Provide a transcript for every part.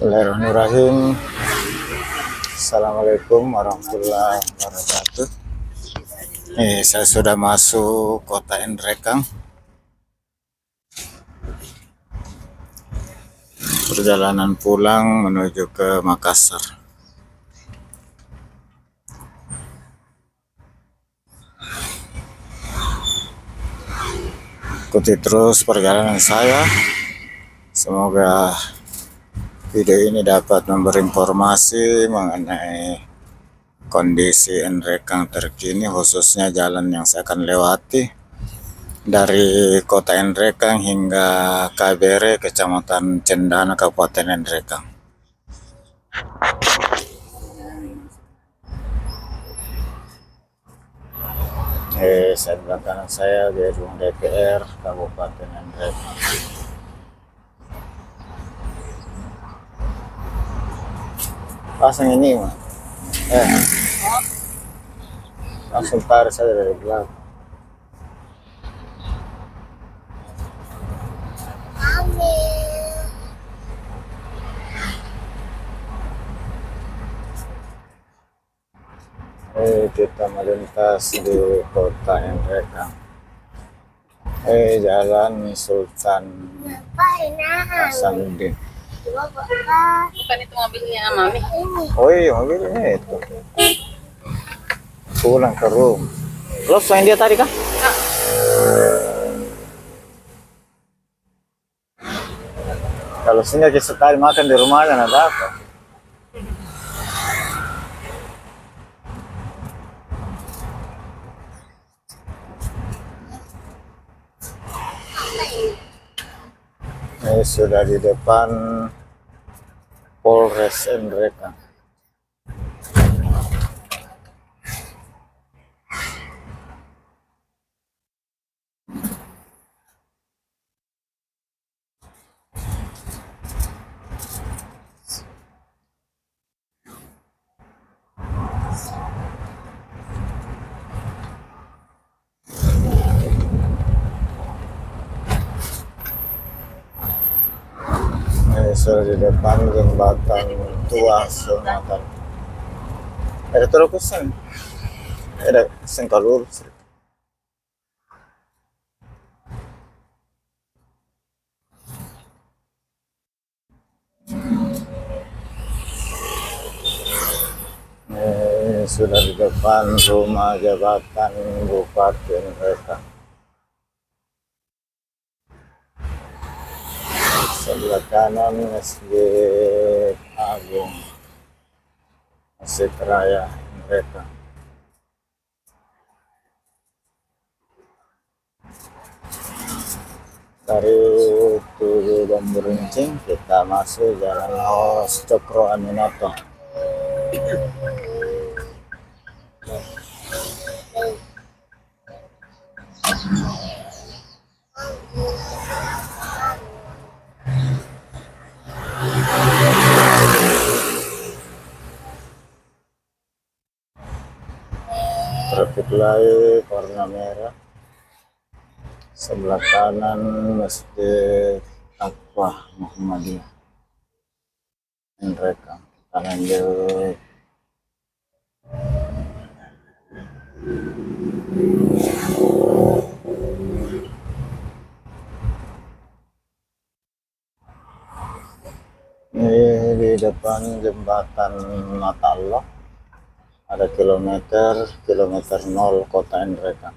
Bismillahirrahmanirrahim. Assalamualaikum warahmatullahi wabarakatuh. Saya sudah masuk kota Nrekang. Perjalanan pulang menuju ke Makassar. Ikuti terus perjalanan saya. Semoga video ini dapat memberi informasi mengenai kondisi Nrekang terkini, khususnya jalan yang saya akan lewati dari kota Nrekang hingga Kabere, Kecamatan Cendana, Kabupaten Nrekang. Sebelah kanan saya gedung DPR Kabupaten Nrekang. Pasang ini, Mas. Langsung tarik saja dari belakang. Kita melintas di kota Nrekang. Jalan Sultan Hasanuddin. Bukan itu mobilnya Mami. Oh iya, mobilnya itu. Pulang ke rumah. Lo selain dia tadi kah? Kalau sini kita tadi makan di rumah dan ada apa? Ini sudah di depan Polres Nrekang. Sudah di depan jembatan tua Sunatan. Ada terobosan, ada sengkalur. Sudah di depan rumah jabatan Bupati Nrekang. Sebelah kanan Masjid Agung Masjid Raya Nrekang. Dari Tugu Bambu Runcing kita masuk Jalan Aos Cokro Aminoto. Traffic light warna merah. Sebelah kanan Masjid Taqwa Muhammadiyah Nrekang. Kita lanjut. Ini di depan jembatan Mata Allah. Ada kilometer 0 kota Nrekang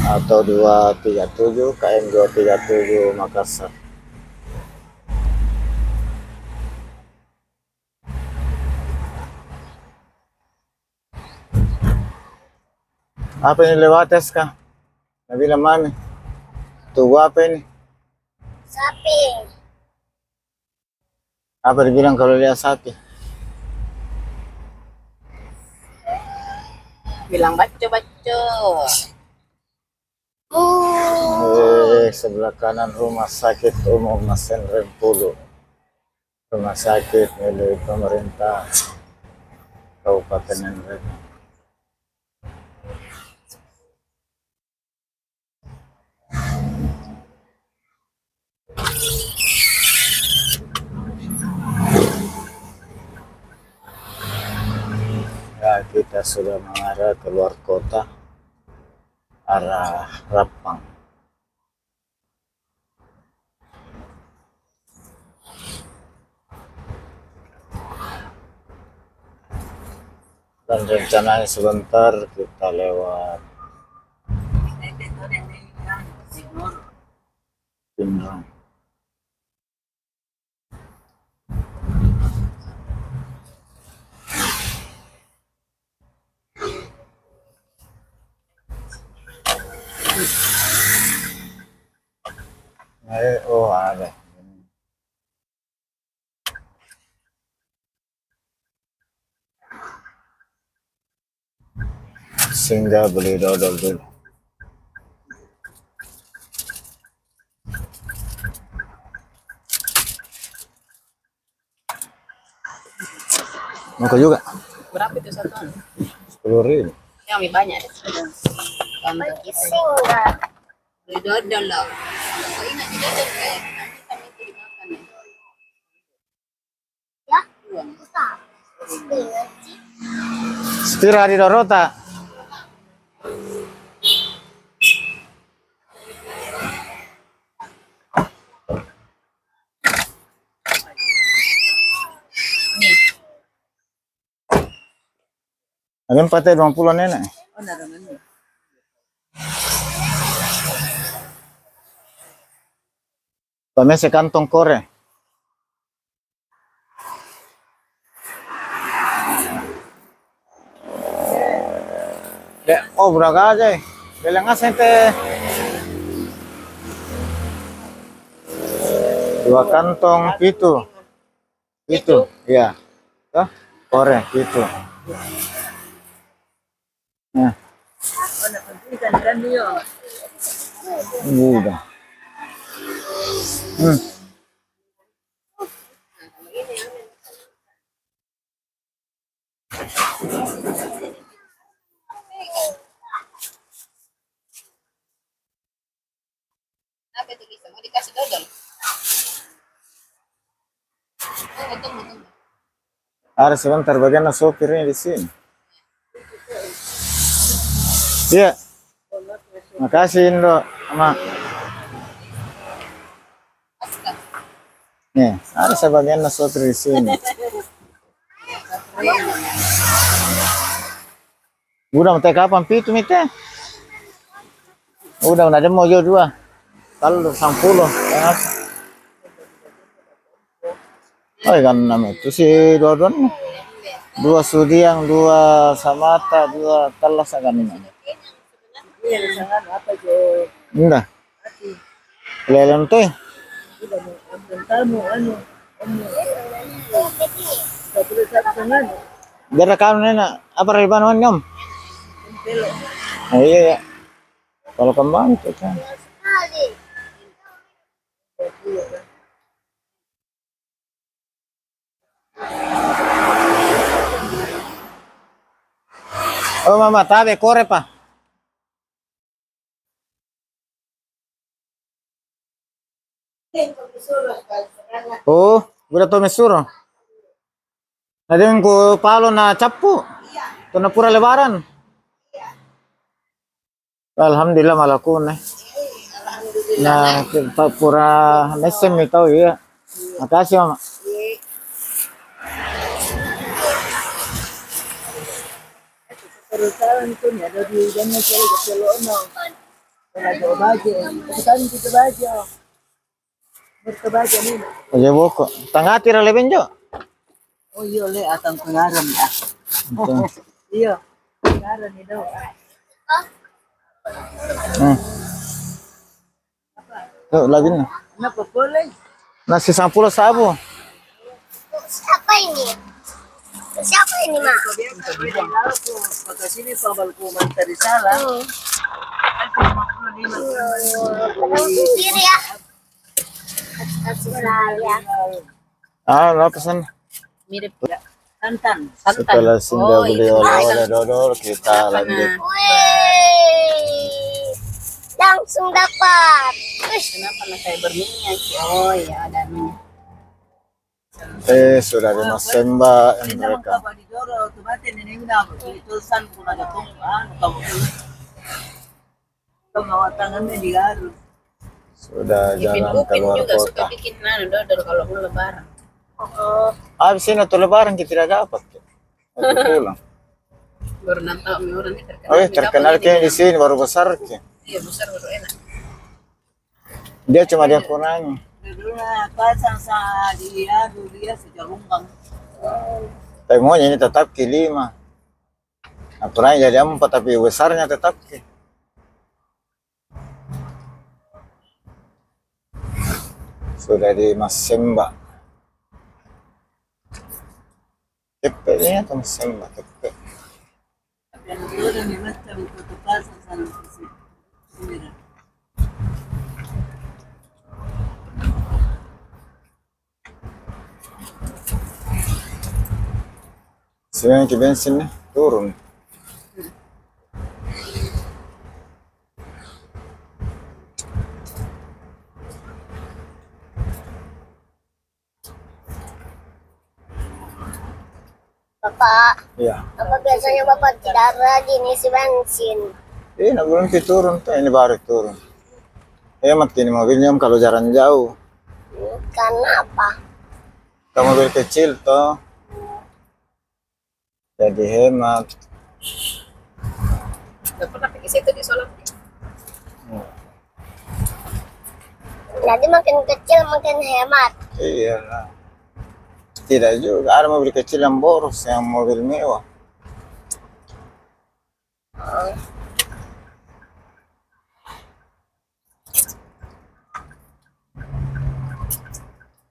atau 237 KM 237 Makassar. Apa ini lewat kah? Nabila mana? Tunggu apa ini? Sapi. Apa dibilang kalau lihat sapi? Bilang baco-baco. Sebelah kanan Rumah Sakit Umum Mesin Rempulu. Rumah sakit milik pemerintah Kabupaten Nrekang. kita sudah mengarah keluar kota arah Rapang. Dan rencananya sebentar kita lewat Pinrang. Oh ada. Singgah beli dodol dulu. Mau juga? Berapa itu satu? 10.000. Yang lebih banyak deh. Singgah. Beli dodol loh. Kau ingat di dodol kayak nanti kami itu dimakan ya? Ya? Setira di Dorota. Agen patay 20 nenek. Oh, naroon na. Pamese kantong kore. Oh, berapa aja? Bilang asente. 2 kantong pitu. Pitu, iya. Tuh, kore pitu. Nah. Udah. Apa itu bisa? Mau dikasih dodol? Oh, tunggu. Ada sebentar bagian sopirnya di sini. Iya. Makasih Indo, Mak. Nih, ada sebagian sopir di sini. Udah mau kapan pitu mite? Udah ada mau jual 2. Kalau 10. Oh, kan nama itu si Dodon. 2 sudiang, 2 samata, 2 telas akan ini. Iya, sangat apa jo? Enggak. Lelem tuh. Udah mau tamu Biar kamu nena apa riban nyom? Oh iya ya. Kalau kembang itu kan. Oh mama tabe kore pa. Oh, udah to mesuro. Nadeng ko palo na capu. To na pura lebaran. Alhamdulillah malaku nih. Nah, pura mesem itu ya. Makasih mama. Perusahaan itu ya dari jangan selalu keselono. Kalau bajo, kan kita bajo. Berkebajo nih. Aja boko. Tangga tira leben jo. Oh iya le atang pengaram ya. Iya. Pengaram itu. Tuh lagi nih. Kenapa boleh? Nasi 10 sabu. Siapa ini? Siapa ini, Mak? Pakai sini pabal ko mantari salah. Kiri ya. Ah, lah pesan. Mirip ya. Santan. Setelah singgah beli oleh-oleh dodol, kita lanjut. Langsung dapat. Kenapa saya berminyak? Oh ya ada minyak. Sudah di Mas Semba mereka. Sudah jalan keluar juga suka kota. bikin dodol kalau mau lebaran. Habis ini tuh lebaran kita tidak dapat. Waktu pulang. Baru nantau orang ini terkenal. Oh, terkenal kayaknya di sini baru besar. Iya besar baru enak. Dia cuma dia kurang. Tapi maunya ini tetap ke 5. Aturannya jadi 4 tapi besarnya tetap ke. Sudah di Mas Semba. Kepe ini atau Mas Semba kepe. Sebenarnya ke bensin nih turun. Bapak, Iya. apa biasanya Bapak tidak rajin isi bensin? Ini belum turun tuh, ini baru turun. Hemat ini mobilnya kalau jalan jauh. Karena apa? Kalau mobil kecil toh. Jadi hemat. Gak pernah pergi situ di Solo. Jadi makin kecil makin hemat. Iya lah. Tidak juga, ada mobil kecil yang boros, yang mobil mewah.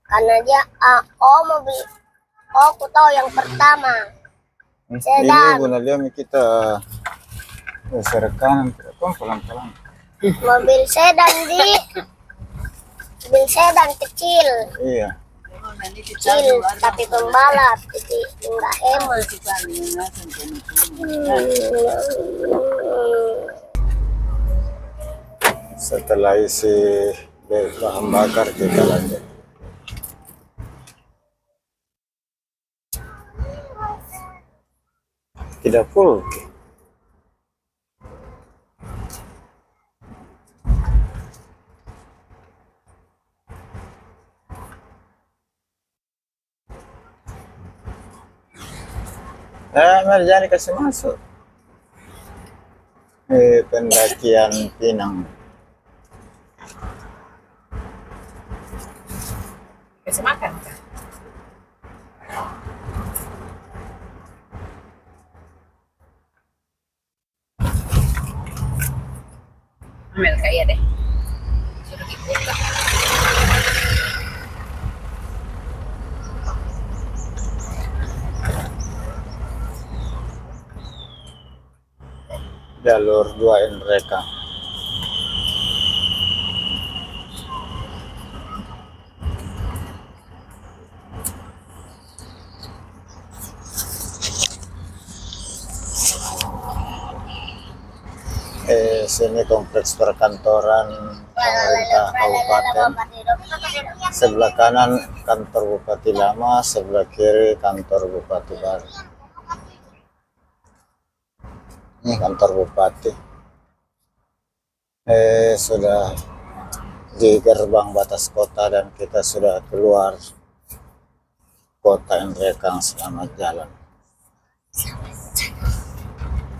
Karena dia mobil. Aku tahu yang pertama. Ini Sedan. guna dia kita serkan pelan-pelan. Mobil sedan mobil sedan kecil, Iya. kecil tapi pembalap, jadi enggak hemat. Setelah isi bahan bakar kita lanjut. Tidak full. Mari jangan dikasih masuk. Pendakian Pinang. Kasih makan. Ambil kayak deh. Suruh dibuka. Jalur 2 mereka. Sini kompleks perkantoran pemerintah kabupaten. Sebelah kanan kantor Bupati Lama, sebelah kiri kantor Bupati Baru. Ini kantor Bupati. Sudah di gerbang batas kota dan kita sudah keluar kota Endrekang. Selamat jalan.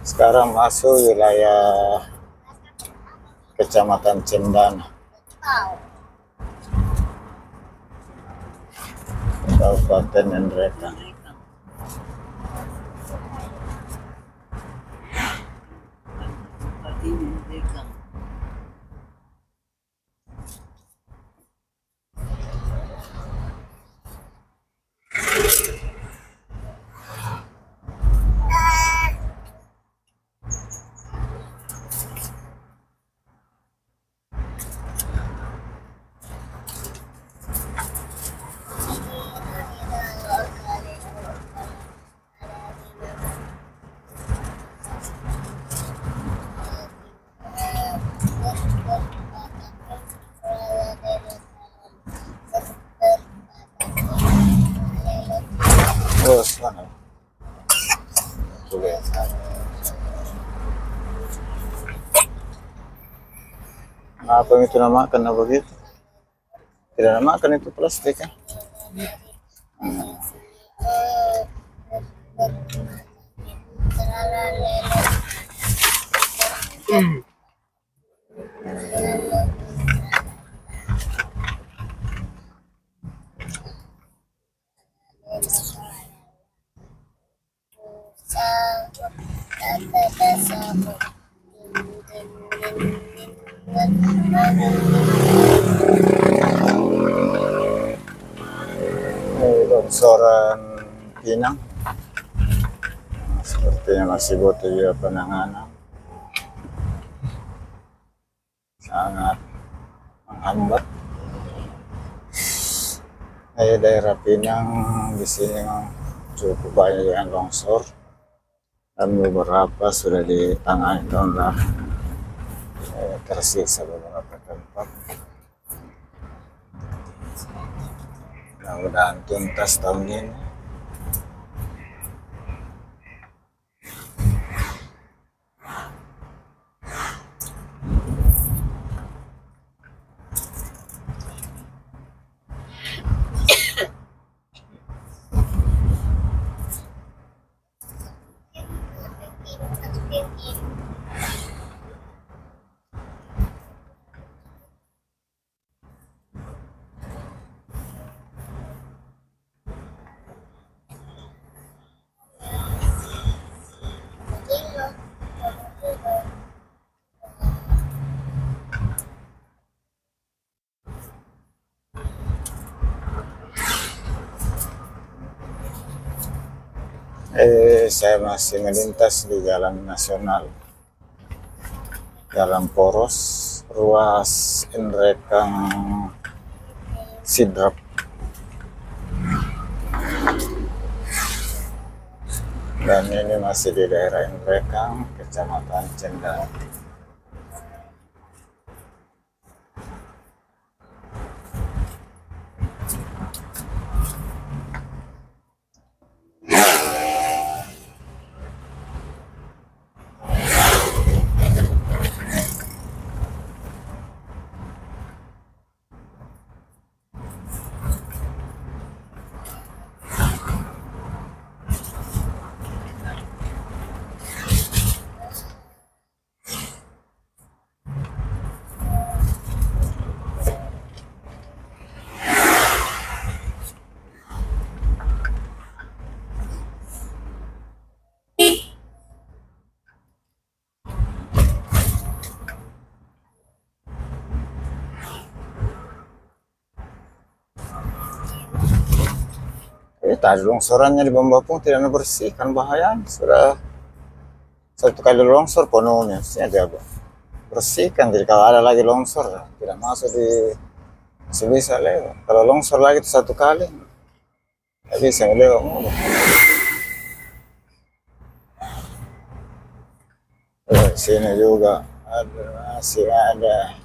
Sekarang masuk wilayah Kecamatan Cendana, Kabupaten Endrekang. Apa yang itu namakan apa begitu? Tidak namakan itu plastik ya. Ini longsoran Pinang. Sepertinya masih butuh juga penanganan. Sangat menghambat. Daerah Pinang di sini memang cukup banyak yang longsor dan beberapa sudah ditangani oleh tersisa beberapa tempat. Mudah-mudahan tuntas tahun ini. Saya masih melintas di jalan nasional, jalan poros, ruas Nrekang Sidrap. Dan ini masih di daerah Nrekang, Kecamatan Cendana. Tadi longsorannya di Bambapung tidak bersihkan, bahaya. Sudah satu kali longsor penuhnya, dia bersihkan. Jadi kalau ada lagi longsor, tidak masuk di sebisa lewat. Kalau longsor lagi itu satu kali, tidak bisa lewat. Sini juga masih ada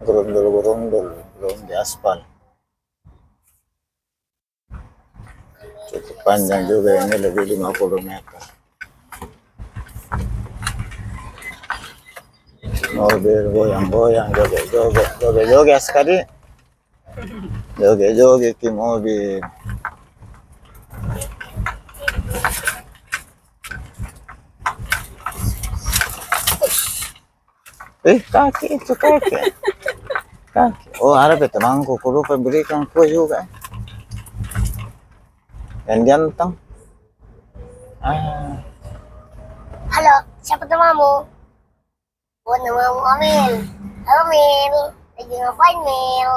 gerundul-gerundul belum diaspal. Cukup panjang juga, ini lebih 50 meter. Mobil goyang-goyang, joget-joget sekali. Joget-joget di mobil. Kaki itu kaki. Oh, ada temanku, aku lupa belikan kue juga. Dan jantan. Halo, siapa namamu? Oh, namamu Amil. Halo Mil, lagi ngapain Mil?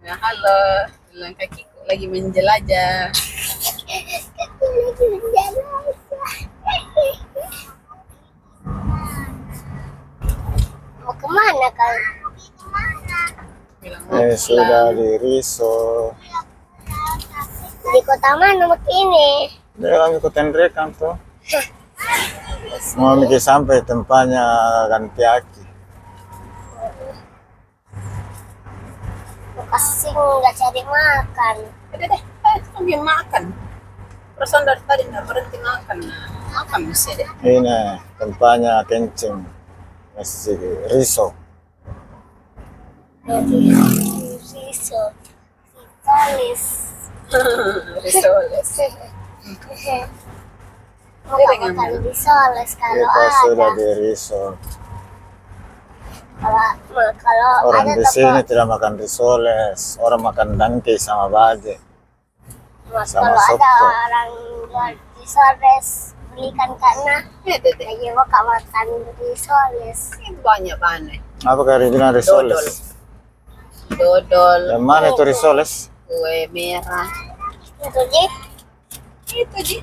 Nah, halo, bilang kakiku lagi menjelajah. Aku lagi menjelajah. Mau kemana kau? Bilang Sudah di Riso. Di kota mana begini? Dia kami ke Nrekang tuh. Mau mikir sampai tempatnya ganti aki. Kasih nggak cari makan. deh, sambil makan. Perasaan dari tadi nggak berhenti makan. Makan bisa deh. Ini tempatnya kencing. Masih Riso. Risoles. Risoles. Mau nggak makan risoles kalau Kita sudah ada. di resort. Kalau Orang ada di sini tidak makan risoles. Orang makan dangke sama baje. sama kalau ada soto. orang jual risoles, belikan karena Itu deh. lagi mau nggak makan risoles. Itu banyak. Apa kali bilang risoles? Dodol. Yang mana itu risoles? Kue merah. Itu Ji, Itu Ji.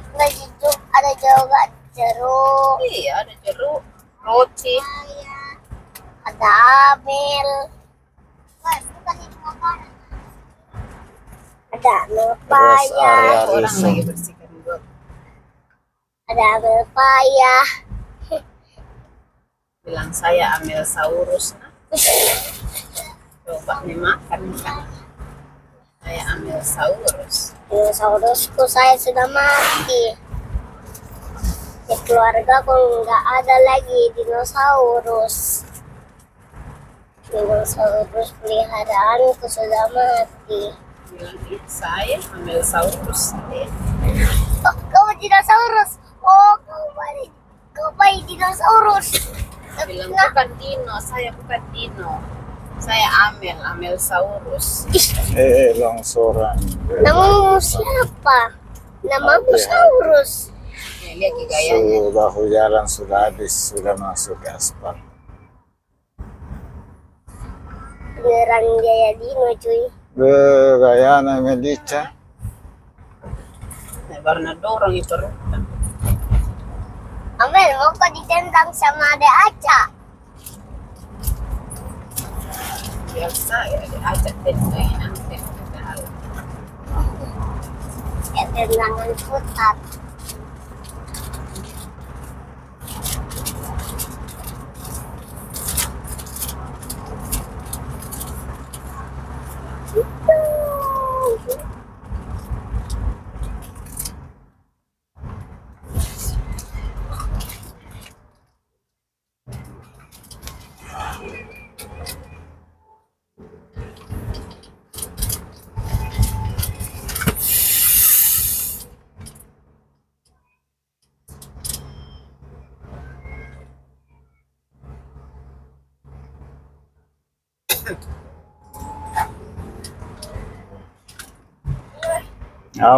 ada juga jeruk, Iya, ada jeruk, roti. ada apel, ada pepaya, area Orang resort. lagi bersihkan got. ada pepaya. Bilang saya Amelsaurus. Nah. Coba nih makan kan. Saya Amelsaurus. Dinosaurusku saya sudah mati. Di keluargaku nggak ada lagi dinosaurus. Dinosaurus peliharaanku sudah mati. Bilang saya Amelsaurus. Oh, kamu dinosaurus. Oh, kau bayi dinosaurus. Bilang Nah, bukan Dino, saya bukan Dino. Saya Amelsaurus. Longsoran. namamu siapa? Namamu Saurus. Nih, lihat ke gayanya. Bahu jalan sudah habis, sudah masuk ke aspal. Beneran Jaya Dino cuy. Gayana Medica. Nah, baru dorong itu rutan. Amel, mau kau ditendang sama adek Aca? Biasa ya, diajak tentuin nanti ke dalam. Ya tendangan putar.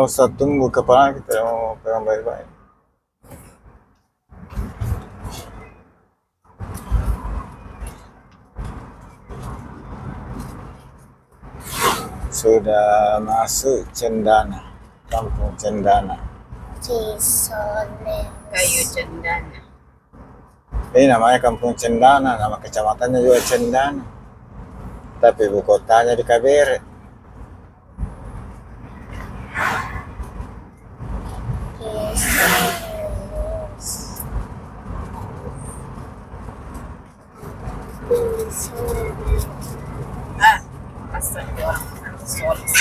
Usah tunggu kepala kita mau pegang baik-baik. Sudah masuk Cendana, kampung Cendana. Cisoles. Kayu cendana. Ini namanya kampung Cendana, nama kecamatannya juga Cendana. Tapi ibu kotanya di Kabere. Ah, pasal dia orang Amelsaurus.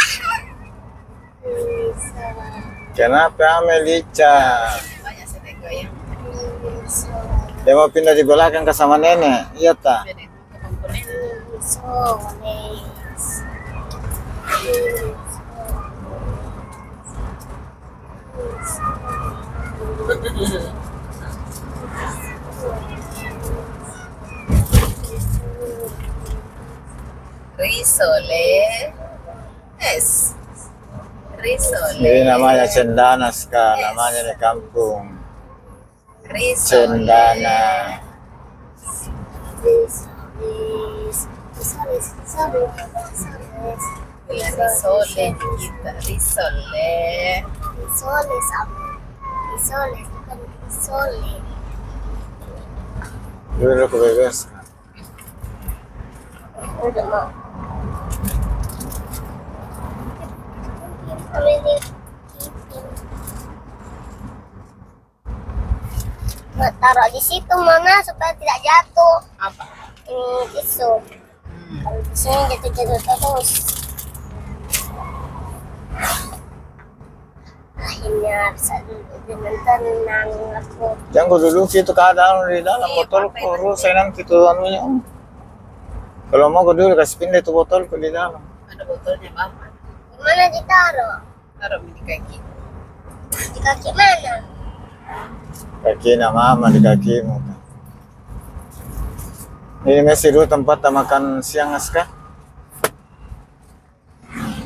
Kenapa Amelica? Banyak saya goyang. Dia mau pindah di belakang ke sama nenek, iya tak? Jadi itu komponen. Risoles. Risoles. Ini namanya Cendana sekarang, namanya di kampung Risoles. Cendana. Risole kita, risole. Risoles, risoles, bukan risole. Dulu aku bebas. Udah mau. Amel, taruh di situ mana supaya tidak jatuh. Apa? Ini tisu. Kalau tisunya jatuh-jatuh terus. Akhirnya bisa duduk dengan tenang aku. Jangan gue duduk situ keadaan di dalam Iya, botol pakai kurus saya nanti tuh anunya. Kalau mau gue dulu kasih pindah itu botol ke di dalam. Ada botolnya Bapak. Di mana ditaruh? Taruh di kaki. Di kaki mana? Kaki mama di kakimu. Ini masih dulu tempat makan siang Aska.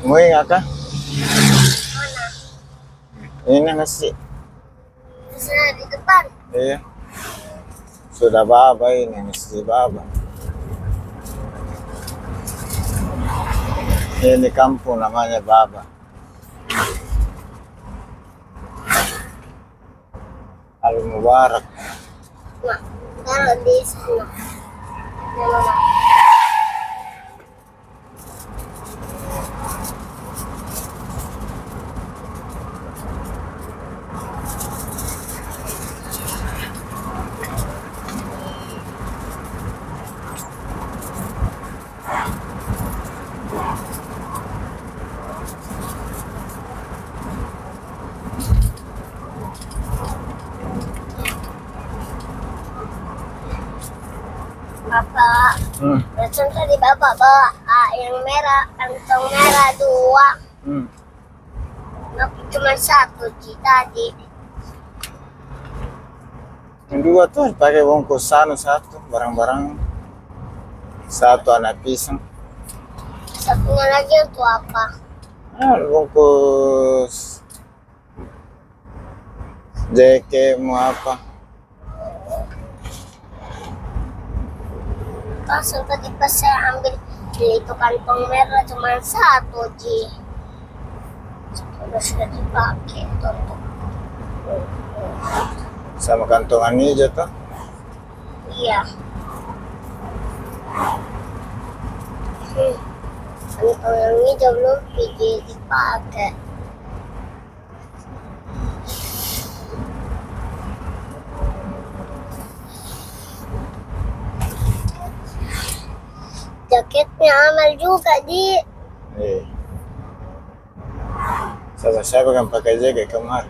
Mau ingat kah? Mana? Ini masih. Di sana di depan. Iya. Sudah baba ini masih baba. Ini kampung namanya Baba. Al Mubarak. Nah, taruh di sana. Di mana? Bapak, langsung tadi bapak bawa yang merah, kantong merah 2. Aku cuma 1 Ci tadi. Yang 2 tuh pakai bungkus satu barang-barang. 1 anak pisang. Satunya lagi untuk apa? Bungkus JK mau apa? Langsung tadi pas saya ambil itu kantong merah cuma 1 Ci. Sudah dipakai itu untuk Sama kantongan hijau tuh. iya. Kantong yang hijau belum dipakai. Jaketnya amal juga di. Siapa kan pakai jaket kemarin?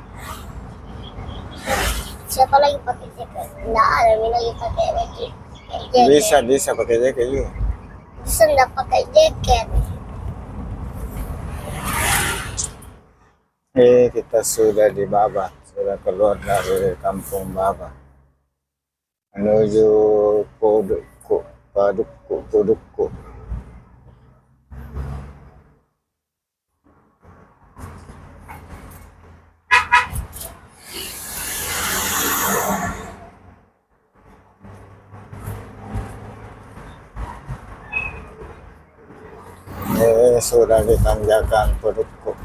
Siapa lagi pakai jaket? Nggak ada yang lagi pakai jaket. Bisa pakai jaket juga. Bisa nggak pakai jaket. Kita sudah di Baba, sudah keluar dari kampung Baba menuju Padukku. Sudah di tanjakan Padukku.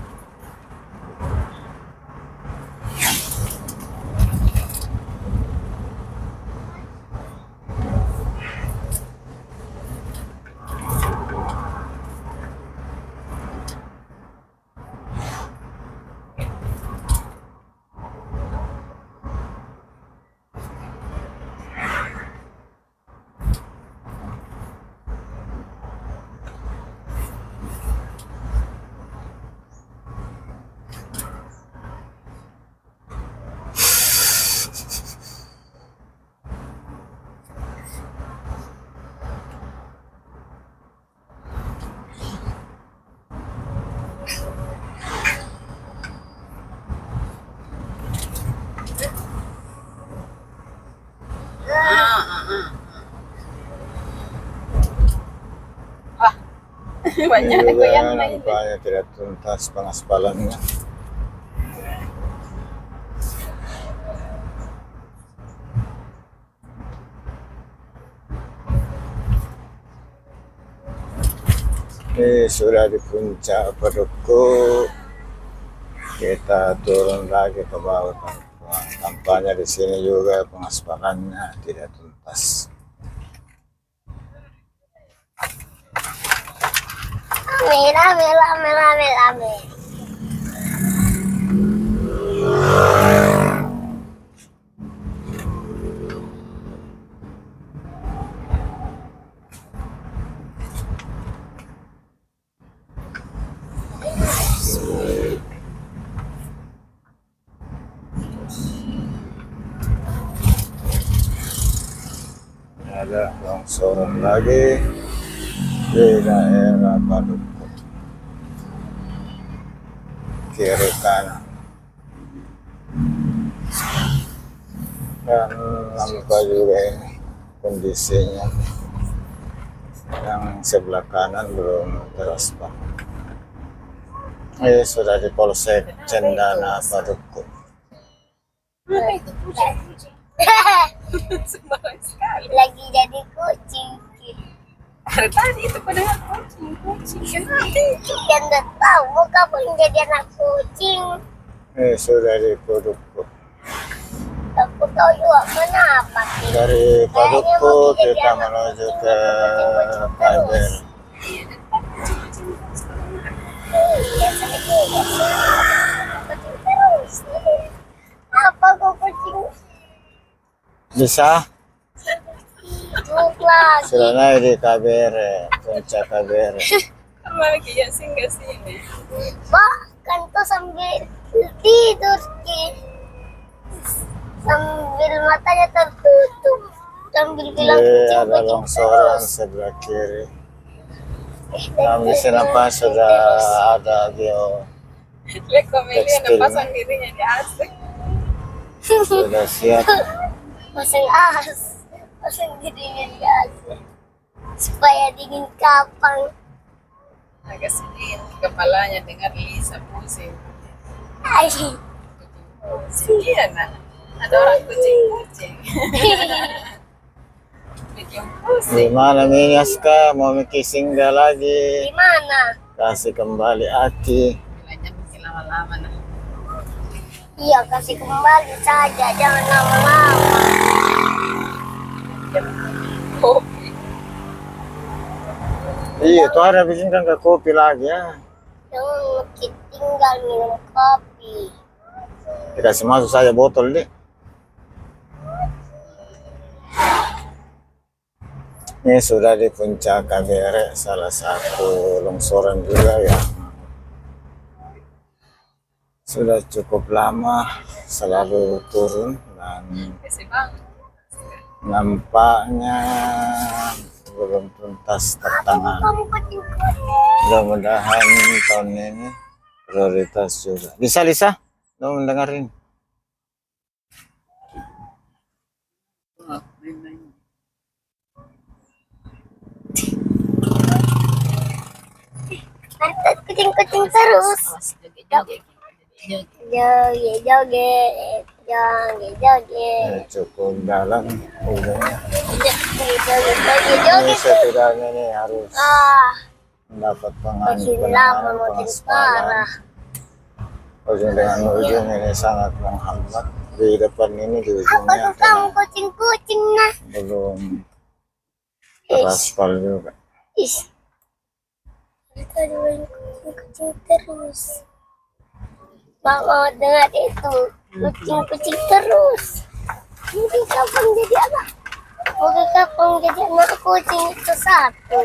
Banyak yang lain. Nampaknya tidak tuntas pengaspalannya. Sudah di puncak Padukku. Kita turun lagi ke bawah. Tampaknya di sini juga pengaspalannya tidak tuntas. Rame. Ada longsoran lagi. di daerah Paduku. Kiri kanan. Dan nampak juga ini kondisinya. Yang sebelah kanan belum teraspal. Sudah di Polsek Cendana Paduku. Apa itu kucing? Sembarang sekali. Lagi jadi kucing. Hari tadi itu pada kucing. Kan udah tahu mau kapan jadi anak kucing. Sudah di Paduku. Aku tahu juga kenapa. Dari Paduku kita menuju ke Kalber. Apa kok kucing? Bisa? Cuklas. Sudah naik di Kabere, puncak Kabere. Sama lagi ya singgah sini. Bahkan tuh sambil tidur Ki. Sambil matanya tertutup. Sambil bilang Ada kucing-kucing longsoran terus. sebelah kiri. Nah, di sini apa sudah ada bio Lihat komedian Tekstil. pasang dirinya di AC. sudah siap. Pasang dirinya di AC. Supaya dingin kapan. Agak sedih kepalanya dengar Lisa pusing. Ay. Iya nak. Ada orang kucing. Bikin Di pusing. mana Minyaska mau Miki singgah lagi? Di mana? Kasih kembali Aki. Bilangnya bikin lama-lama nah. Iya, kasih kembali saja, jangan lama-lama. Kopi. Iya, tuh ada bikinkan ke kopi lagi ya. Jangan kita tinggal minum kopi. Dikasih masuk saja botol deh. Ini sudah di puncak Kabere, salah satu longsoran juga ya. Sudah cukup lama selalu turun dan Kasih bang. nampaknya belum tuntas tertangani. Kamu kucing. Mudah-mudahan tahun ini prioritas juga. Lisa, mau mendengarin? Mantap kucing-kucing terus. Joget-joget. Joget, joget, joget, joget. Cukup dalam ujungnya. Joget, joget, Ini joget. setidaknya nih harus Ah, mendapat makin lama makin parah. Ujung dengan ujung ini sangat menghambat. Di depan ini di Apa ujungnya tuh kamu kucing-kucing nah? belum teraspal juga. Is. Kita main kucing-kucing terus. Mama dengar itu kucing-kucing terus. Mungkin kapan jadi anak? Mungkin kapan jadi anak kucing itu satu.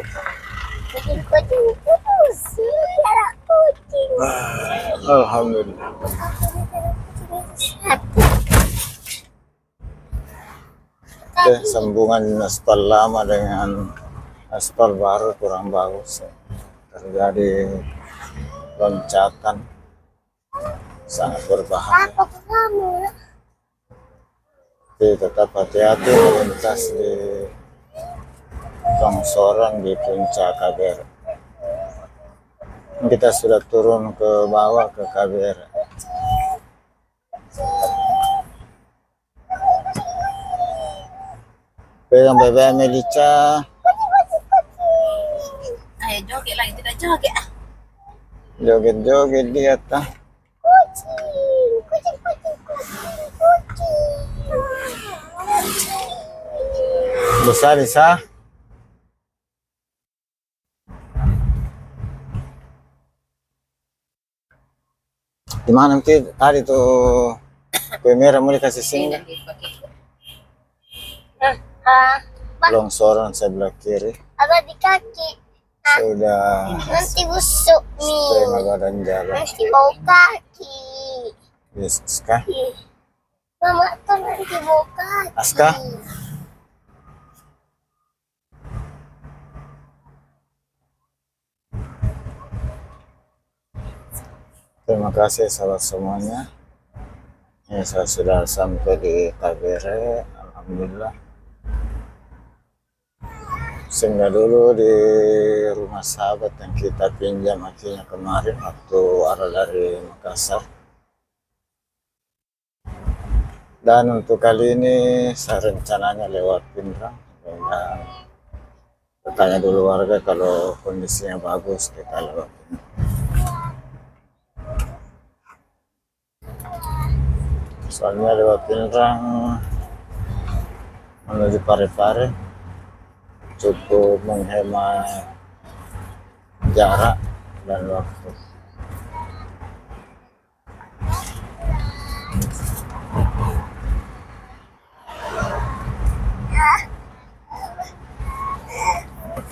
Kucing-kucing terus. Anak kucing. Alhamdulillah. Satu. Oke, sambungan aspal lama dengan aspal baru kurang bagus. Terjadi loncakan sangat berbahaya. Apa kamu? Tapi tetap hati-hati melintas di longsoran di puncak Kabere. Kita sudah turun ke bawah ke Kabere. Pegang BBM Melica, Ayo joget lagi, tidak joget. joget-joget di atas. Kucing. Kucing, kucing, kucing, kucing. Bisa. Di mana nanti tadi tuh kue merah mau dikasih singgah. Ah, Longsoran sebelah kiri ada di kaki. sudah Nanti busuk setengah nih. badan jalan. Nanti bau kaki. Aska, Ih, Mama tuh nanti bau kaki. Aska, Terima kasih sahabat semuanya. Ini saya sudah sampai di KBR, alhamdulillah. Singgah dulu di rumah sahabat yang kita pinjam akhirnya kemarin waktu arah dari Makassar. Dan untuk kali ini saya rencananya lewat Pindrang. Dan bertanya dulu warga kalau kondisinya bagus kita lewat. Soalnya lewat Pindrang menuju Parepare cukup menghemat jarak dan waktu.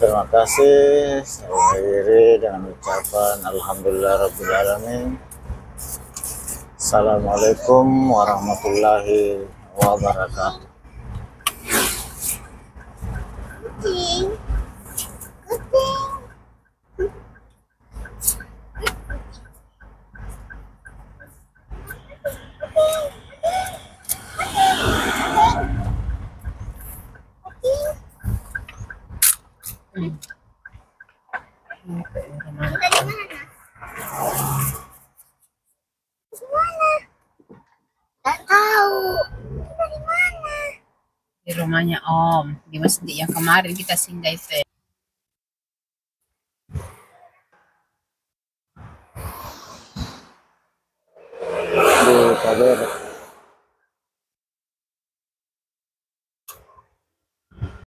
Terima kasih. Saya akhiri dengan ucapan Alhamdulillahirrabbilalamin. Assalamualaikum warahmatullahi wabarakatuh. Kucing. Kucing. Nggak tahu. Dari mana? Di rumahnya Om, di masjid yang kemarin kita singgah itu. Di KBR.